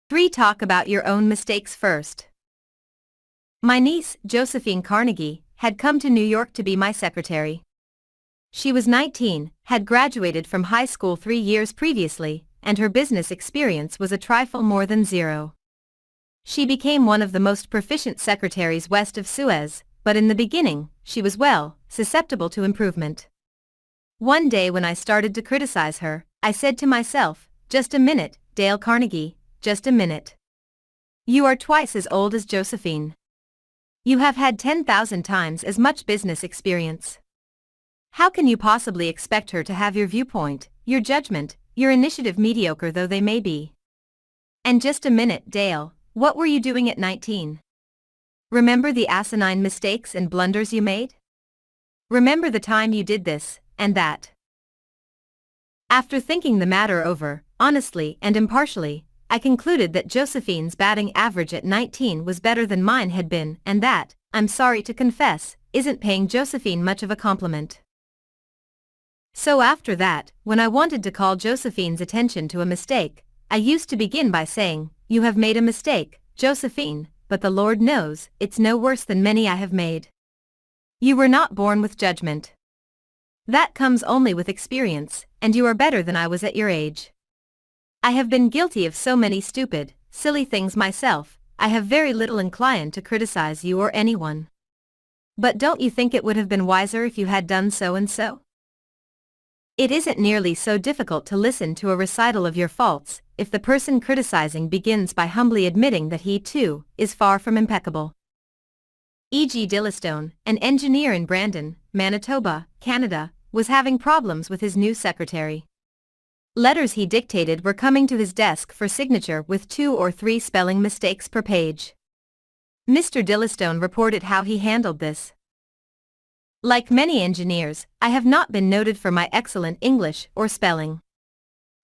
3. Talk about your own mistakes first. My niece, Josephine Carnegie, had come to New York to be my secretary. She was 19, had graduated from high school 3 years previously, and her business experience was a trifle more than zero. She became one of the most proficient secretaries west of Suez, but in the beginning, she was susceptible to improvement. One day when I started to criticize her, I said to myself, "Just a minute, Dale Carnegie, just a minute. You are twice as old as Josephine. You have had 10,000 times as much business experience. How can you possibly expect her to have your viewpoint, your judgment, your initiative, mediocre though they may be? And just a minute, Dale, what were you doing at 19? Remember the asinine mistakes and blunders you made? Remember the time you did this, and that?" After thinking the matter over, honestly and impartially, I concluded that Josephine's batting average at 19 was better than mine had been, and that, I'm sorry to confess, isn't paying Josephine much of a compliment. So after that, when I wanted to call Josephine's attention to a mistake, I used to begin by saying, "You have made a mistake, Josephine, but the Lord knows, it's no worse than many I have made. You were not born with judgment. That comes only with experience, and you are better than I was at your age. I have been guilty of so many stupid, silly things myself, I have very little inclined to criticize you or anyone. But don't you think it would have been wiser if you had done so and so? It isn't nearly so difficult to listen to a recital of your faults, if the person criticizing begins by humbly admitting that he, too, is far from impeccable." E.G. Dillistone, an engineer in Brandon, Manitoba, Canada, was having problems with his new secretary. Letters he dictated were coming to his desk for signature with 2 or 3 spelling mistakes per page. Mr. Dillistone reported how he handled this. "Like many engineers, I have not been noted for my excellent English or spelling.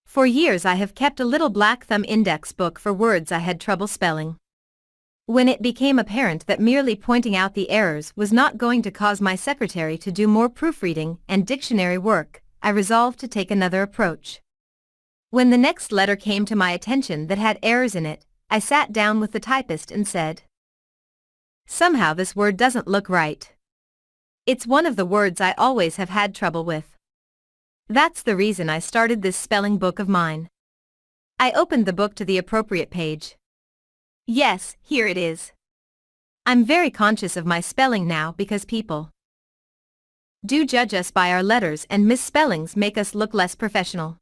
For years I have kept a little black thumb index book for words I had trouble spelling. When it became apparent that merely pointing out the errors was not going to cause my secretary to do more proofreading and dictionary work, I resolved to take another approach. When the next letter came to my attention that had errors in it, I sat down with the typist and said, 'Somehow this word doesn't look right. It's one of the words I always have had trouble with. That's the reason I started this spelling book of mine.' I opened the book to the appropriate page. Yes, here it is. I'm very conscious of my spelling now because people do judge us by our letters, and misspellings make us look less professional.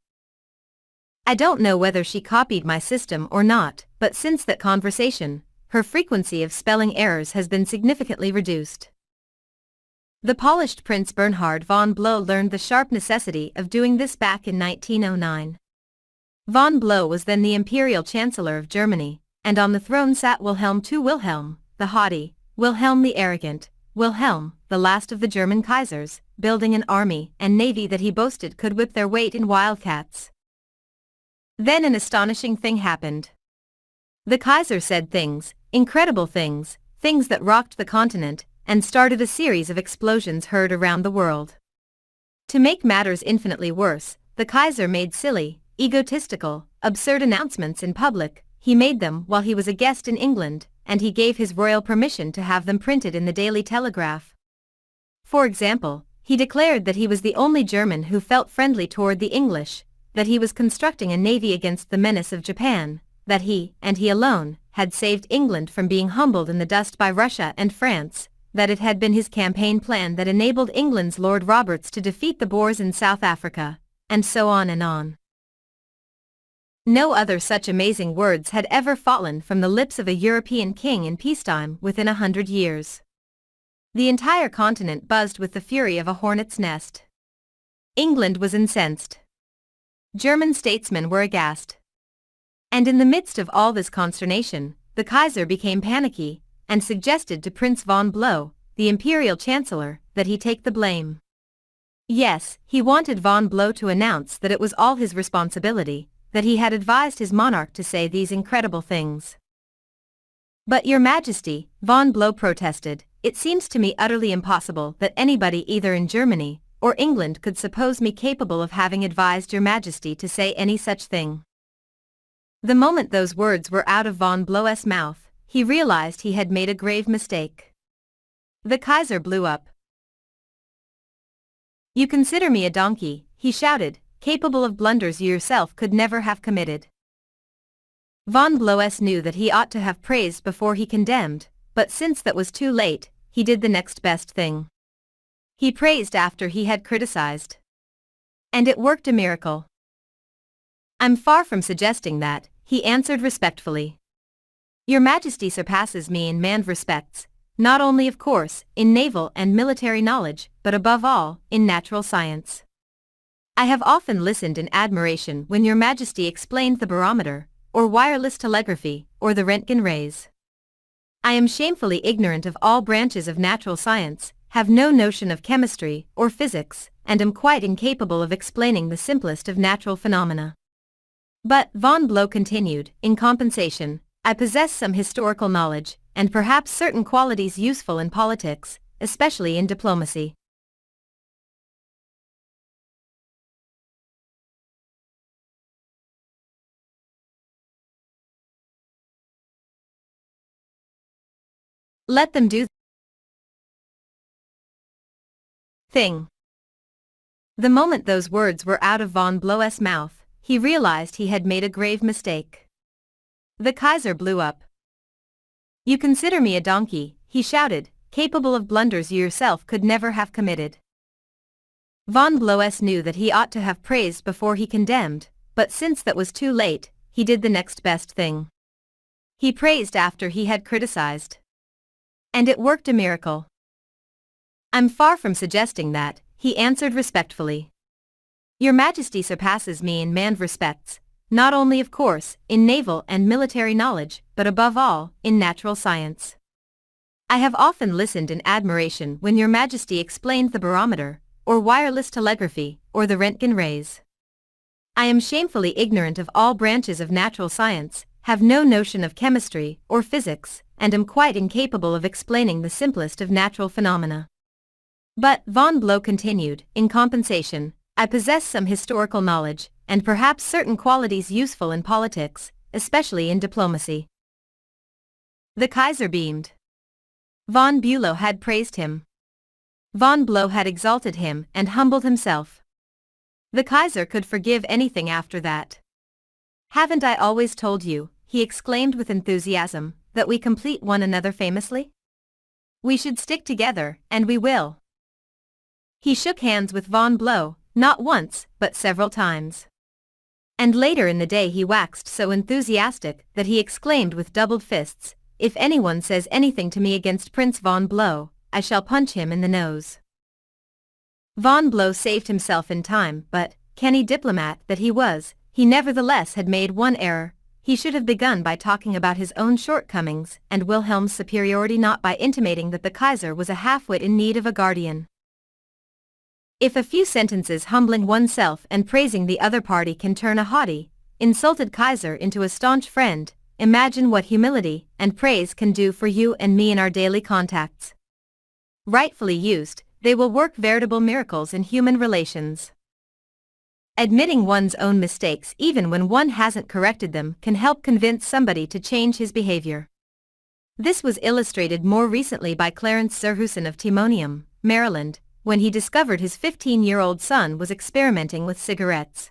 I don't know whether she copied my system or not, but since that conversation, her frequency of spelling errors has been significantly reduced." The polished Prince Bernhard von Blow learned the sharp necessity of doing this back in 1909. Von Blow was then the Imperial Chancellor of Germany, and on the throne sat Wilhelm II Wilhelm, the haughty, Wilhelm the arrogant, Wilhelm, the last of the German Kaisers, building an army and navy that he boasted could whip their weight in wildcats. Then an astonishing thing happened. The Kaiser said things, incredible things, things that rocked the continent, and started a series of explosions heard around the world. To make matters infinitely worse, the Kaiser made silly, egotistical, absurd announcements in public. He made them while he was a guest in England, and he gave his royal permission to have them printed in the Daily Telegraph. For example, he declared that he was the only German who felt friendly toward the English, that he was constructing a navy against the menace of Japan, that he, and he alone, had saved England from being humbled in the dust by Russia and France, that it had been his campaign plan that enabled England's Lord Roberts to defeat the Boers in South Africa, and so on and on. No other such amazing words had ever fallen from the lips of a European king in peacetime within 100 years. The entire continent buzzed with the fury of a hornet's nest. England was incensed. German statesmen were aghast. And in the midst of all this consternation, the Kaiser became panicky, and suggested to Prince von Blow, the Imperial Chancellor, that he take the blame. Yes, he wanted von Blow to announce that it was all his responsibility, that he had advised his monarch to say these incredible things. "But Your Majesty," von Blow protested, "it seems to me utterly impossible that anybody either in Germany or England could suppose me capable of having advised Your Majesty to say any such thing." The moment those words were out of von Blo's mouth, he realized he had made a grave mistake. The Kaiser blew up. "You consider me a donkey," he shouted, "capable of blunders you yourself could never have committed." Von Bloess knew that he ought to have praised before he condemned, but since that was too late, he did the next best thing. He praised after he had criticized. And it worked a miracle. "I'm far from suggesting that," he answered respectfully. "Your Majesty surpasses me in manned respects, not only of course, in naval and military knowledge, but above all, in natural science. I have often listened in admiration when Your Majesty explained the barometer, or wireless telegraphy, or the Röntgen rays. I am shamefully ignorant of all branches of natural science, have no notion of chemistry or physics, and am quite incapable of explaining the simplest of natural phenomena. But," von Blow continued, "in compensation, I possess some historical knowledge, and perhaps certain qualities useful in politics, especially in diplomacy." Let them do thing. The moment those words were out of von Blo's mouth, he realized he had made a grave mistake. The Kaiser blew up. "You consider me a donkey," he shouted, "capable of blunders you yourself could never have committed." Von Bloess knew that he ought to have praised before he condemned, but since that was too late, he did the next best thing. He praised after he had criticized. And it worked a miracle. "I'm far from suggesting that," he answered respectfully. "Your Majesty surpasses me in manned respects, not only of course, in naval and military knowledge, but above all, in natural science. I have often listened in admiration when Your Majesty explained the barometer, or wireless telegraphy, or the Röntgen rays. I am shamefully ignorant of all branches of natural science, have no notion of chemistry or physics, and am quite incapable of explaining the simplest of natural phenomena." But, von Blow continued, "in compensation, I possess some historical knowledge, and perhaps certain qualities useful in politics, especially in diplomacy." The Kaiser beamed. Von Bülow had praised him. Von Blow had exalted him and humbled himself. The Kaiser could forgive anything after that. "Haven't I always told you," he exclaimed with enthusiasm, "that we complete one another famously? We should stick together, and we will." He shook hands with von Blow, not once, but several times. And later in the day he waxed so enthusiastic that he exclaimed with doubled fists, "If anyone says anything to me against Prince von Blow, I shall punch him in the nose." Von Blow saved himself in time, but, canny diplomat that he was, he nevertheless had made one error. He should have begun by talking about his own shortcomings and Wilhelm's superiority, not by intimating that the Kaiser was a half-wit in need of a guardian. If a few sentences humbling oneself and praising the other party can turn a haughty, insulted Kaiser into a staunch friend, imagine what humility and praise can do for you and me in our daily contacts. Rightfully used, they will work veritable miracles in human relations. Admitting one's own mistakes even when one hasn't corrected them can help convince somebody to change his behavior. This was illustrated more recently by Clarence Zerhusen of Timonium, Maryland, when he discovered his 15-year-old son was experimenting with cigarettes.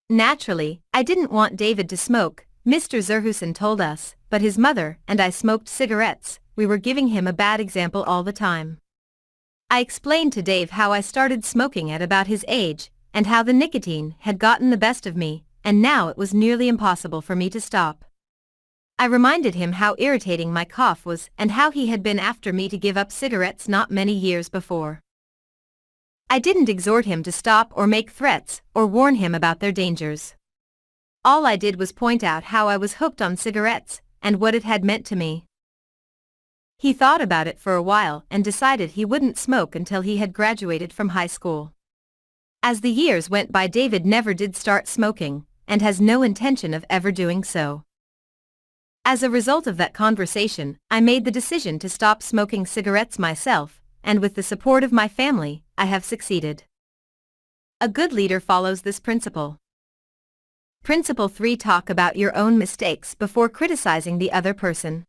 "Naturally, I didn't want David to smoke," Mr. Zerhusen told us, "but his mother and I smoked cigarettes. We were giving him a bad example all the time. I explained to Dave how I started smoking at about his age, and how the nicotine had gotten the best of me, and now it was nearly impossible for me to stop. I reminded him how irritating my cough was and how he had been after me to give up cigarettes not many years before. I didn't exhort him to stop or make threats or warn him about their dangers. All I did was point out how I was hooked on cigarettes and what it had meant to me." He thought about it for a while and decided he wouldn't smoke until he had graduated from high school. As the years went by, David never did start smoking, and has no intention of ever doing so. As a result of that conversation, I made the decision to stop smoking cigarettes myself, and with the support of my family, I have succeeded. A good leader follows this principle. Principle 3. Talk about your own mistakes before criticizing the other person.